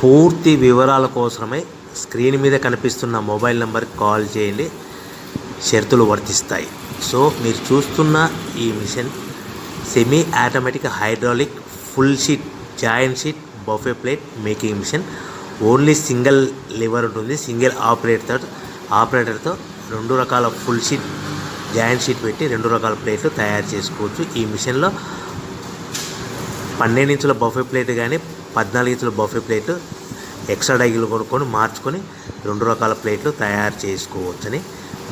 పూర్తి వివరాల కోసమై స్క్రీన్ మీద కనిపిస్తున్న మొబైల్ నెంబర్కి కాల్ చేయండి. షరతులు వర్తిస్తాయి. సో మీరు చూస్తున్న ఈ machine semi automatic hydraulic full sheet joint sheet buffet plate making machine. Only single lever ఉంటుంది. సింగిల్ ఆపరేటర్తో 2 రకాల ఫుల్ షీట్ జాయింట్ షీట్ పెట్టి 2 రకాల ప్లేట్లు తయారు చేసుకోవచ్చు. ఈ మిషన్లో 12 ఇంచుల బఫే ప్లేట్ కానీ 14 ఇంచుల బఫే ప్లేట్ ఎక్స్ట్రా డైలు కొనుక్కొని మార్చుకొని 2 రకాల ప్లేట్లు తయారు చేసుకోవచ్చని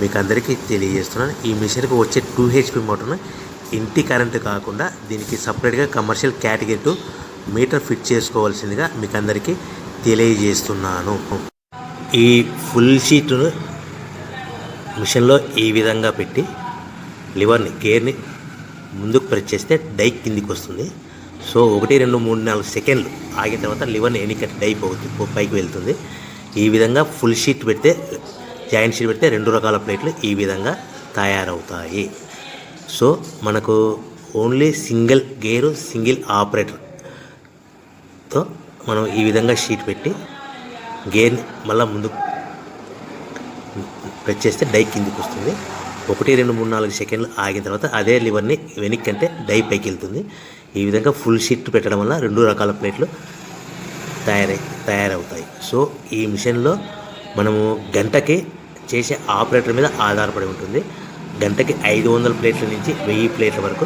మీకు అందరికీ తెలియజేస్తున్నాను. ఈ మిషన్కి వచ్చే 2 HP మోటార్ను ఇంటి కరెంటు కాకుండా దీనికి సపరేట్గా కమర్షియల్ కేటగిరీ 2 మీటర్ ఫిట్ చేసుకోవాల్సిందిగా మీకు అందరికీ తెలియజేస్తున్నాను. ఈ ఫుల్ షీట్ను మిషన్లో ఈ విధంగా పెట్టి లివర్ని గేర్ని ముందుకు ప్రెస్ చేస్తే డై కిందికి వస్తుంది. సో 1 2 3 4 సెకండ్లు ఆగిన తర్వాత లివర్ని ఎన్నికట్టి డై పైకి వెళ్తుంది. ఈ విధంగా ఫుల్ షీట్ పెడితే జాయింట్ షీట్ పెడితే 2 రకాల ప్లేట్లు ఈ విధంగా తయారవుతాయి. సో మనకు ఓన్లీ సింగిల్ గేరు సింగిల్ ఆపరేటర్తో మనం ఈ విధంగా షీట్ పెట్టి గేర్ని మళ్ళీ ముందుకు ప్రెస్ చేస్తే డై కిందికి వస్తుంది. 1 2 3 4 సెకండ్లు ఆగిన తర్వాత అదే లివర్ని వెనక్కి అంటే డై పైకి వెళ్తుంది. ఈ విధంగా ఫుల్ షీట్ పెట్టడం వల్ల 2 రకాల ప్లేట్లు తయారవుతాయి. సో ఈ మిషన్లో మనము గంటకి చేసే ఆపరేటర్ మీద ఆధారపడి ఉంటుంది. గంటకి 500 ప్లేట్ల నుంచి 1000 ప్లేట్ల వరకు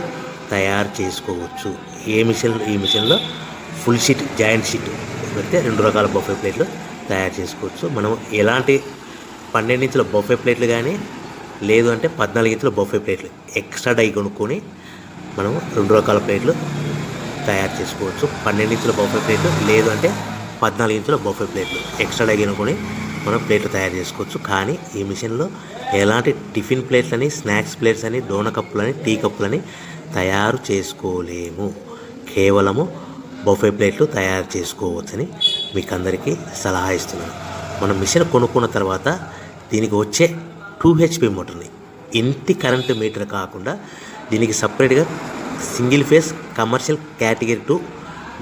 తయారు చేసుకోవచ్చు. ఈ మిషన్లో ఫుల్ షీట్ జాయింట్ షీట్ పెడితే 2 రకాల బఫే ప్లేట్లు తయారు చేసుకోవచ్చు. మనం ఎలాంటి 12 ఇంచుల బఫే ప్లేట్లు కానీ లేదు అంటే 14 ఇంచుల బఫే ప్లేట్లు ఎక్స్ట్రా డై కొనుక్కొని మనం 2 రకాల ప్లేట్లు తయారు చేసుకోవచ్చు. 12 ఇంచుల బఫే ప్లేట్లు లేదు అంటే 14 ఇంచుల బఫే ప్లేట్లు ఎక్స్ట్రా డై కొనుక్కొని మనం ప్లేట్లు తయారు చేసుకోవచ్చు. కానీ ఈ మిషన్లో ఎలాంటి టిఫిన్ ప్లేట్లని స్నాక్స్ ప్లేట్స్ అని డోనా కప్పులని టీ కప్పులని తయారు చేసుకోలేము. కేవలము బఫే ప్లేట్లు తయారు చేసుకోవచ్చని మీకు అందరికీ సలహా ఇస్తున్నాను. మనం మిషన్ కొనుక్కున్న తర్వాత దీనికి వచ్చే 2 HP మోటార్ని ఇంటి కరెంటు మీటర్ కాకుండా దీనికి సపరేట్గా single phase commercial category 2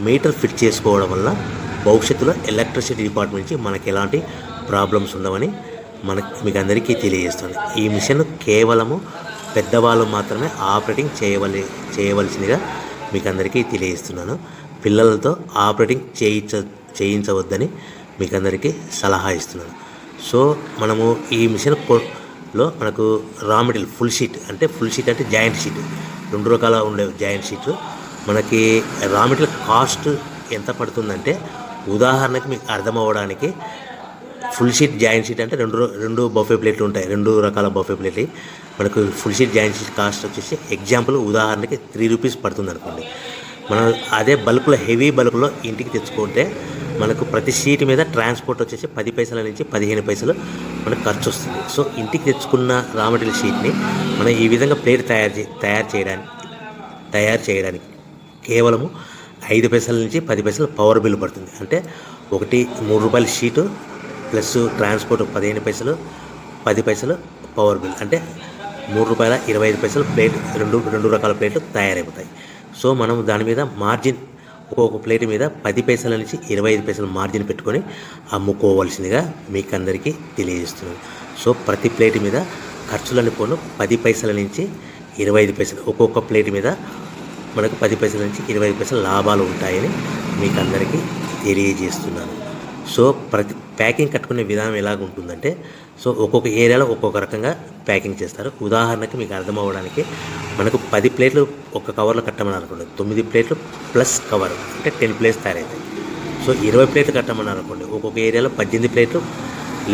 metre fit చేసుకోవడం వల్ల భవిష్యత్తులో ఎలక్ట్రిసిటీ డిపార్ట్మెంట్ నుంచి మనకి ఎలాంటి ప్రాబ్లమ్స్ ఉండవని మీకు అందరికీ తెలియజేస్తుంది. ఈ మిషన్ కేవలము పెద్దవాళ్ళు మాత్రమే ఆపరేటింగ్ చేయవలసిందిగా మీకు అందరికీ తెలియజేస్తున్నాను. పిల్లలతో ఆపరేటింగ్ చేయించవద్దని మీకు అందరికీ సలహా ఇస్తున్నాను. సో మనము ఈ మిషన్లో మనకు రా మెటీరియల్ ఫుల్ షీట్ అంటే జాయింట్ షీట్ 2 రకాల ఉండే జాయింట్ షీట్లు మనకి రా మెటీరియల్ కాస్ట్ ఎంత పడుతుందంటే ఉదాహరణకి మీకు అర్థం అవ్వడానికి ఫుల్ షీట్ జాయింట్ షీట్ అంటే 2 బఫే ప్లేట్లు ఉంటాయి. 2 రకాల బఫే ప్లేట్లు మనకు full sheet joint sheet cost వచ్చేసి ఎగ్జాంపుల్ ఉదాహరణకి 3 రూపీస్ పడుతుంది అనుకోండి. మనం అదే బల్క్లో హెవీ బల్క్లో ఇంటికి తెచ్చుకుంటే మనకు ప్రతి షీట్ మీద ట్రాన్స్పోర్ట్ వచ్చేసి 10 పైసల నుంచి 15 పైసలు మనకు ఖర్చు వస్తుంది. సో ఇంటికి తెచ్చుకున్న రా మెటీరియల్ షీట్ని మనం ఈ విధంగా ప్లేట్ తయారు చేయడానికి కేవలము 5 పైసల నుంచి 10 పైసలు పవర్ బిల్ పడుతుంది. అంటే 3 రూపాయల షీటు ప్లస్ ట్రాన్స్పోర్ట్ 15 పైసలు 10 పైసలు పవర్ బిల్ అంటే 3 రూపాయల 25 పైసలు ప్లేట్ 2 రకాల ప్లేట్లు తయారైపోతాయి. సో మనం దాని మీద మార్జిన్ ఒక్కొక్క ప్లేట్ మీద 10 పైసల నుంచి 25 పైసలు మార్జిన్ పెట్టుకొని అమ్ముకోవాల్సిందిగా మీకు అందరికీ తెలియజేస్తున్నాను. సో ప్రతి ప్లేట్ మీద ఖర్చులని పోను 10 పైసల నుంచి 25 పైసలు ఒక్కొక్క ప్లేట్ మీద మనకు 10 పైసల నుంచి 25 పైసలు లాభాలు ఉంటాయని మీకు అందరికీ తెలియజేస్తున్నాను. సో ప్రతి ప్యాకింగ్ కట్టుకునే విధానం ఎలాగ ఉంటుందంటే సో ఒక్కొక్క ఏరియాలో ఒక్కొక్క రకంగా ప్యాకింగ్ చేస్తారు. ఉదాహరణకి మీకు అర్థం అవ్వడానికి మనకు 10 ప్లేట్లు ఒక కవర్లో కట్టమని అనుకోండి, 9 ప్లేట్లు ప్లస్ కవర్ అంటే 10 ప్లేట్స్ తయారవుతాయి. సో 20 ప్లేట్లు కట్టమని అనుకోండి, ఒక్కొక్క ఏరియాలో 18 ప్లేట్లు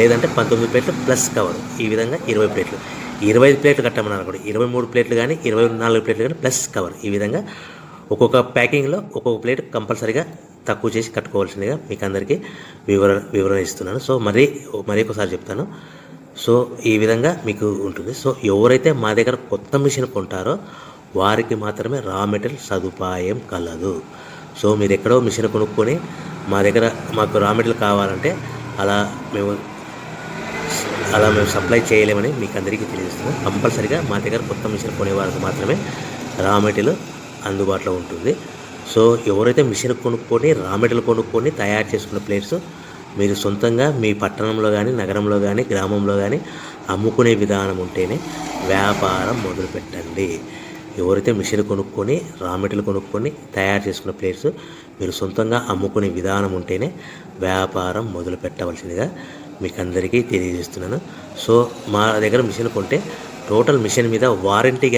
లేదంటే 19 ప్లేట్లు ప్లస్ కవర్ ఈ విధంగా 20 ప్లేట్లు. 25 ప్లేట్లు కట్టమని అనుకోండి, 23 ప్లేట్లు కానీ 24 ప్లేట్లు కానీ ప్లస్ కవర్ ఈ విధంగా ఒక్కొక్క ప్యాకింగ్లో ఒక్కొక్క ప్లేట్ కంపల్సరీగా తక్కువ చేసి కట్టుకోవాల్సిందిగా మీకు అందరికీ వివరణ ఇస్తున్నాను. సో మరీ ఒకసారి చెప్తాను. సో ఈ విధంగా మీకు ఉంటుంది. సో ఎవరైతే మా దగ్గర కొత్త మిషన్ కొంటారో వారికి మాత్రమే రా మెటీరియల్ సదుపాయం కలదు. సో మీరు ఎక్కడో మిషన్ కొనుక్కొని మాకు రా మెటీరియల్ కావాలంటే అలా మేము సప్లై చేయలేమని మీకు అందరికీ తెలియజేస్తున్నాం. కంపల్సరీగా మా దగ్గర కొత్త మిషన్ కొనే వారికి మాత్రమే రా మెటీరియల్ అందుబాటులో ఉంటుంది. సో ఎవరైతే మిషన్ కొనుక్కొని రా మెటీరియల్ కొనుక్కొని తయారు చేసుకున్న ప్లేట్స్ మీరు సొంతంగా మీ పట్టణంలో కానీ నగరంలో కానీ గ్రామంలో కానీ అమ్ముకునే విధానం ఉంటేనే వ్యాపారం మొదలుపెట్టండి. ఎవరైతే మిషన్ కొనుక్కొని రా మెటీరియల్ కొనుక్కొని తయారు చేసుకున్న ప్లేట్స్ మీరు సొంతంగా అమ్ముకునే విధానం ఉంటేనే వ్యాపారం మొదలు పెట్టవలసిందిగా మీకు అందరికీ తెలియజేస్తున్నాను. సో మా దగ్గర మిషన్ కొంటే టోటల్ మిషన్ మీద వారంటీ